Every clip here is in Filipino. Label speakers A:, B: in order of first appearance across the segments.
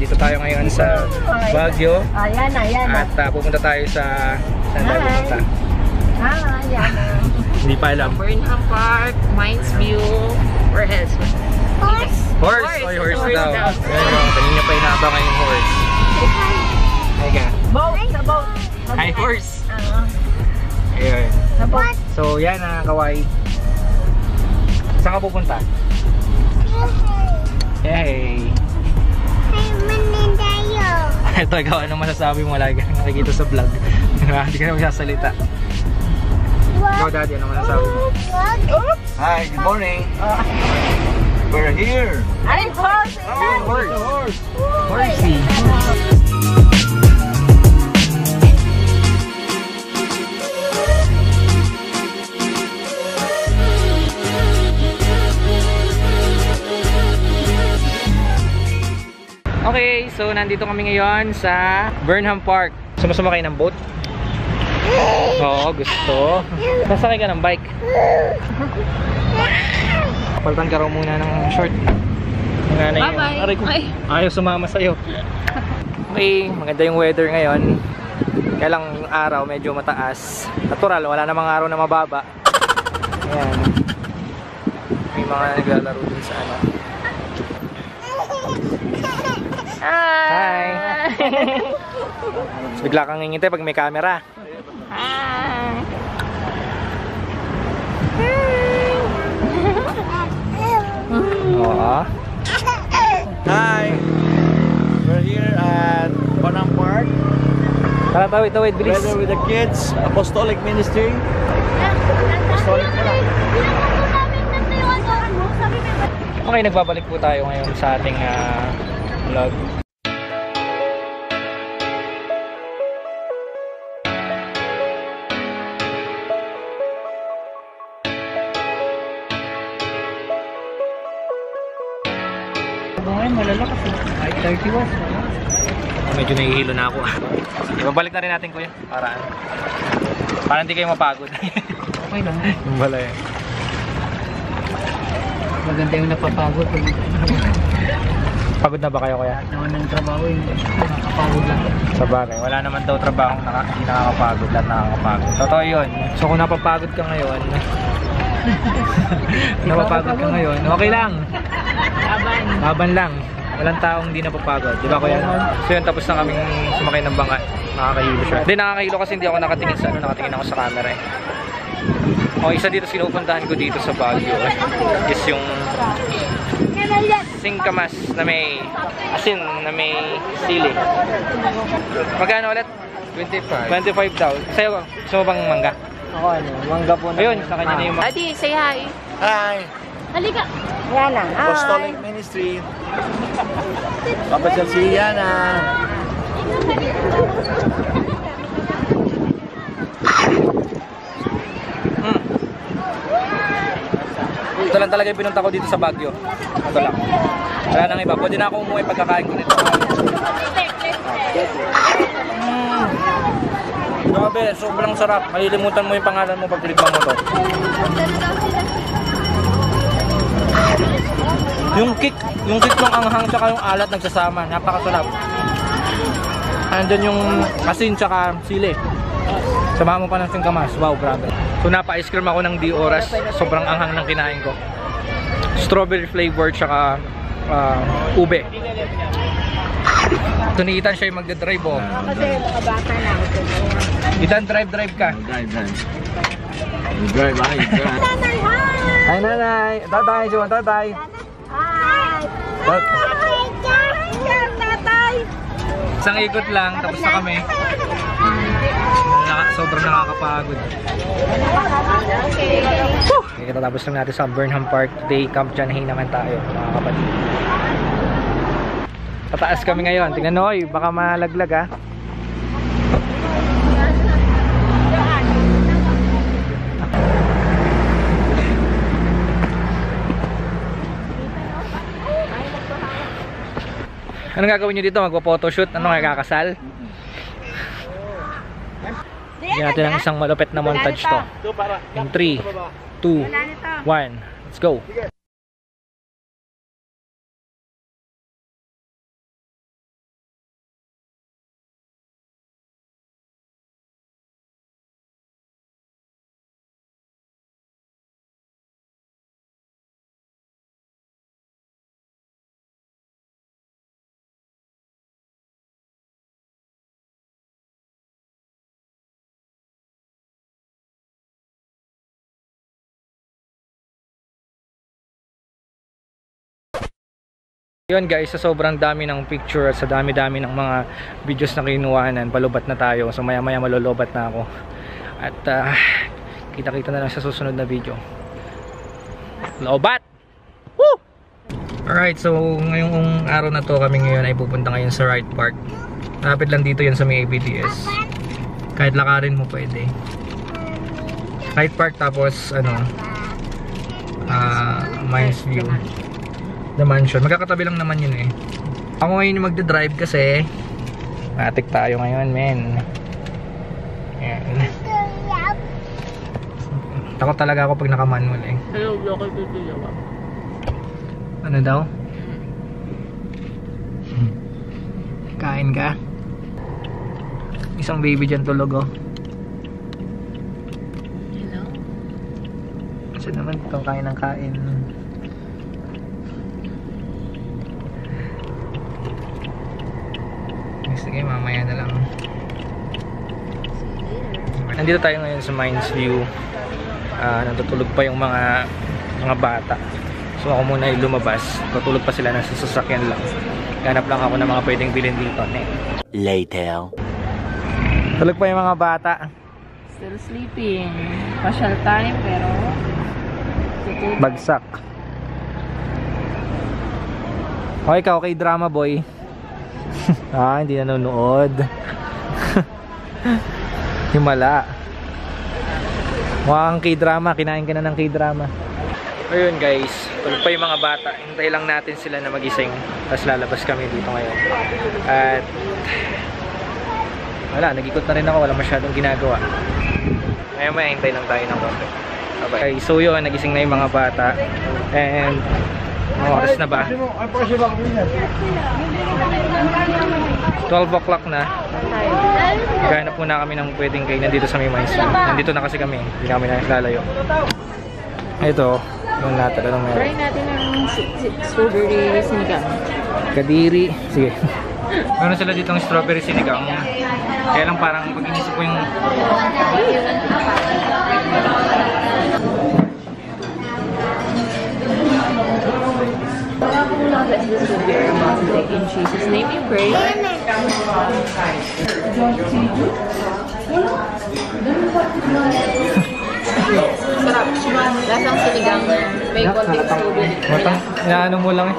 A: Dito tayo ngayon sa Baguio.
B: Ayan na.
A: At pupunta tayo sa... Saan tayo pupunta?
B: Ayan na.
A: Hindi pa alam.
C: Burnham Park, Mines View, where else?
A: Horse! Oy, horse daw. Kanina pa inabangan yung horse. Teka.
B: Boat, sa boat.
A: Hi, horse! Ayun.
B: Sa boat.
A: So, yan na, Kawai. Saan ka pupunta? Yay! Ito, ikaw, anong masasabi mo? Lagi ka nakikita sa vlog. Hindi ka na magsasalita. Ikaw, Daddy, anong masasabi mo?
D: Hi, good morning. We're here.
B: Ay, horse!
A: Horse! Horsey! Okay, so nandito kami ngayon sa Burnham Park. Sumasama kayo ng boat? Oo, gusto. Sasakay ka ng bike. Palitan ka raw muna ng short.
C: Bye-bye.
A: Ayaw sumama sa'yo. Okay, maganda yung weather ngayon. Kaya lang yung araw medyo mataas. Natural, wala namang araw na mababa. Ayan. May mga naglalaro dun sa ano. Hi! Bigla kang ngingiti pag may camera.
C: Hi!
A: Oo.
D: Hi. We're here at Burnham Park.
A: Tara, tawid, bilis.
D: Together with the kids, Apostolic Ministry. Apostolic pala.
A: Okay, nagbabalik po tayo ngayon sa ating vlog. Ngayon, malalakas eh. Ay, 30 watts. Medyo nahihilo na ako. Ibabalik na rin natin, kuya. Para hindi kayo mapagod.
B: Okay lang.
A: Yung balay.
B: Maganda yung napapagod.
A: Pagod na ba kayo, kuya?
B: Naman ng trabaho yung nakakapagod lang.
A: Sa bagay, wala naman daw trabaho hindi nakakapagod. Lahat nakakapagod. Totoo yun. So kung napapagod ka ngayon, okay lang. Laban lang. Walang taong hindi napapagod. Di ba, kuya? So yun, tapos na kaming sumakay ng bangka. Nakakahilo siya. Hindi, nakakahilo kasi hindi ako nakatingin sa ano. Nakatingin ako sa camera eh. O, isa dito sinupuntahan ko dito sa Baguio is yung singkamas na may asin, na may sili. Magkano ulit?
D: 25.
A: 25 daw. Sa'yo, gusto mo bang mangga?
B: Ako ano, mangga po na.
A: Ayun, sa kanya na yung mangga.
C: Daddy, say hi.
D: Hi.
C: Halika.
B: Yana.
D: Apostolic Ministry. Papasyal si Yana.
A: Ito lang talaga yung pinunta ko dito sa Baguio. Ito lang. Wala nang iba. Pwede na ako umuwi pagkakain ko nito. Grabe, sobrang sarap. Malilimutan mo yung pangalan mo pag tinikman mo to. Yung kick ng anghang tsaka yung alat nagsasama. Napakasarap. Andun yung asin tsaka sili. Samahan mo pa ng singkamas. Wow, grabe. So napa-ice cream ako ng di oras. Sobrang anghang ng kinain ko. Strawberry flavor tsaka ube. Tunitan siya yung magdadrive oh.
B: Kasi nakabata na ako.
A: Itan drive ka.
D: Drive. You drive.
B: Nanay, hi!
A: Hi nanay. Tatay, Juan, tatay.
B: Hi! Tatay!
A: Isang ikot lang, tapos na kami. Sobrang nakakapagod. Okay, katatapos lang natin sa Burnham Park Day Camp Janhay naman tayo, mga kapatid. Tataas kami ngayon. Tingnan nyo, baka malaglag ha. Anong gagawin nyo dito? Magpo-photoshoot? Ano nga, kakasal? Bigyan natin ng isang malupit na montage to. In 3, 2, 1, let's go! Yun guys, sa sobrang dami ng picture at sa dami-dami ng mga videos na kinuhanan, palubat na tayo. So maya-maya malolobat na ako. At kita-kita na lang sa susunod na video. Lobat! Woo! Alright, so ngayong araw na to, kami ngayon ay pupunta ngayon sa Wright Park. Malapit lang dito yan sa may ABTS. Kahit lakarin mo pwede. Wright Park tapos Mines View. The Mansion. Magkakatabi lang naman yun eh. Ako ngayon yung magdadrive kasi matik tayo ngayon, men. Ayan. Takot talaga ako pag naka-manual eh.
C: Hello, local people.
A: Ano daw? Kain ka? Isang baby dyan tulog oh.
C: Hello?
A: Kasi naman itong kain ng kain. Sige, mamaya na lang. Nandito tayo ngayon sa Mines View. Natutulog pa yung mga bata. So ako muna ay lumabas. Tutulog pa sila nasa sasakyan lang. Ganap lang ako ng mga pwedeng bilhin dito.
D: Later.
A: Tulog pa yung mga bata.
C: Still sleeping. Partial time pero
A: Bagsak. Okay ka, okay drama boy. Hindi nanonood. Himala. Mukhang K-drama. Kinain ka na ng K-drama. Ayun guys, tulog pa yung mga bata. Hintay lang natin sila na magising. Tapos lalabas kami dito ngayon. At wala, nag-ikot na rin ako. Wala masyadong ginagawa. Maya hintay lang tayo ng konti. Okay, so yun, nagising na yung mga bata. And oras na ba? 12 o'clock na. Ganap muna kami ng pwedeng kainan dito sa may Mines. Nandito na kasi kami. Hindi na kami lalayo. Ito, yung natin. Anong meron?
C: try natin ang strawberry sinigang.
A: Kadiri. Sige. Meron sila dito ng strawberry sinigang. Kaya lang parang pag inisip ko yung
C: Let's just do very much in Jesus' name we pray. Sarap. Lasang sinigang. May konting strawberry.
A: inaano mo lang eh.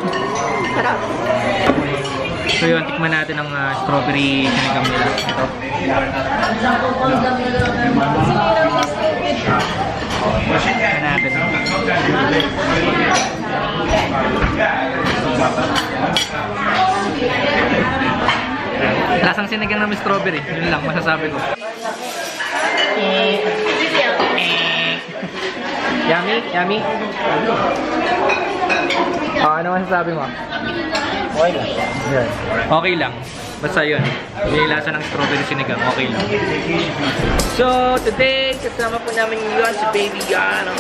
C: Sarap.
A: So yun, tikman natin ang strawberry sinigang nila. Ito. Tikman natin. Lasang sinigang na may strawberry. Yun lang masasabi ko. Yummy? Yummy? Ano masasabi mo? Okay lang. Okay lang. Basta yun. Yung lasa ng strawberry sinigang. Okay lang. So, today, kasama po namin ngayon si Baby Yana.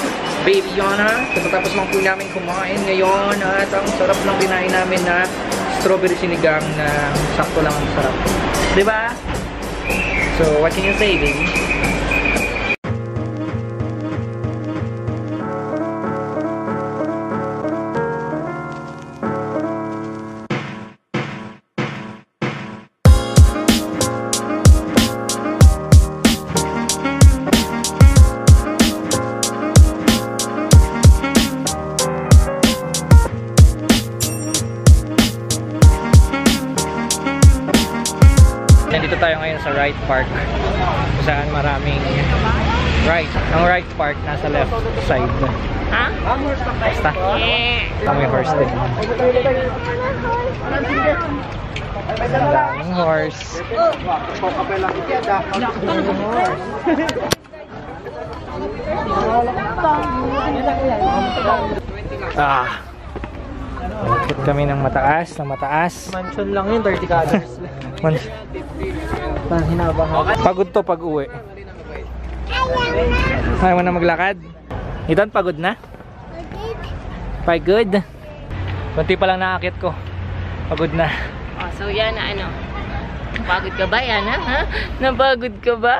A: Baby Yana. Tapos lang po namin kumain ngayon. At ang sarap ng kinain namin na strawberry sinigang na sakto lang ang sarap. Diba? So, what can you say, baby? Nandito tayo ngayon sa Wright Park kung saan maraming ang Wright Park nasa left side.
C: Ha?
A: Basta
C: Yeah.
A: may horse din. Ang horse. Ikot kami ng mataas,
D: Mansion lang yun, 30 calories.
A: Pagod to pag uwi. Ayaw mo na maglakad? Ethan, pagod na? Pagod? Kunti pa lang nakakit ko. Pagod na.
C: Oh, so yan na ano. Napagod ka ba yan ha? Napagod ka ba?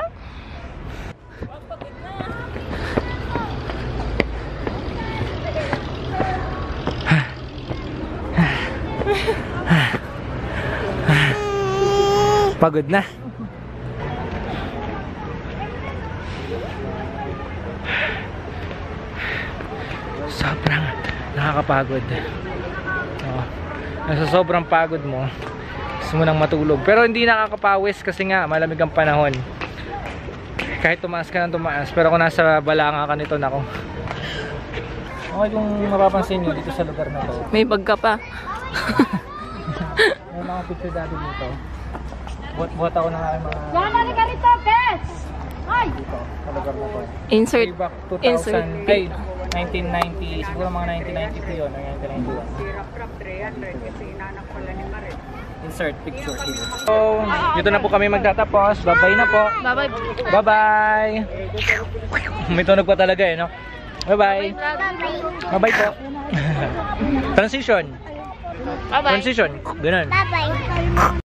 A: Pagod na. Sobrang nakakapagod. Oh. Sa sobrang pagod mo, gusto mo nang matulog. Pero hindi nakakapawis kasi nga malamig ang panahon. Kahit tumaas ka ng tumaas, pero kung nasa balanga ka nito, nako. Okay, kung mapapansin nyo dito sa lugar na to,
C: May bag ka pa.
A: may mga picture dati dito. Buhat ako ng aking mga
B: Yan, halika rito, Bes! Ay!
A: dito sa lugar na to.
C: Insert.
A: Way back 2000,
C: Insert.
A: ay 1990, siguro mga 1992 yun, or 1991. Insert picture here. So, dito na po kami magtatapos. Bye-bye na po.
C: Bye-bye.
A: Bye-bye! May tunog pa talaga eh, no? Bye-bye! Bye-bye po! Transition!
C: Bye-bye.
A: Transition! Ganun.
B: Bye-bye.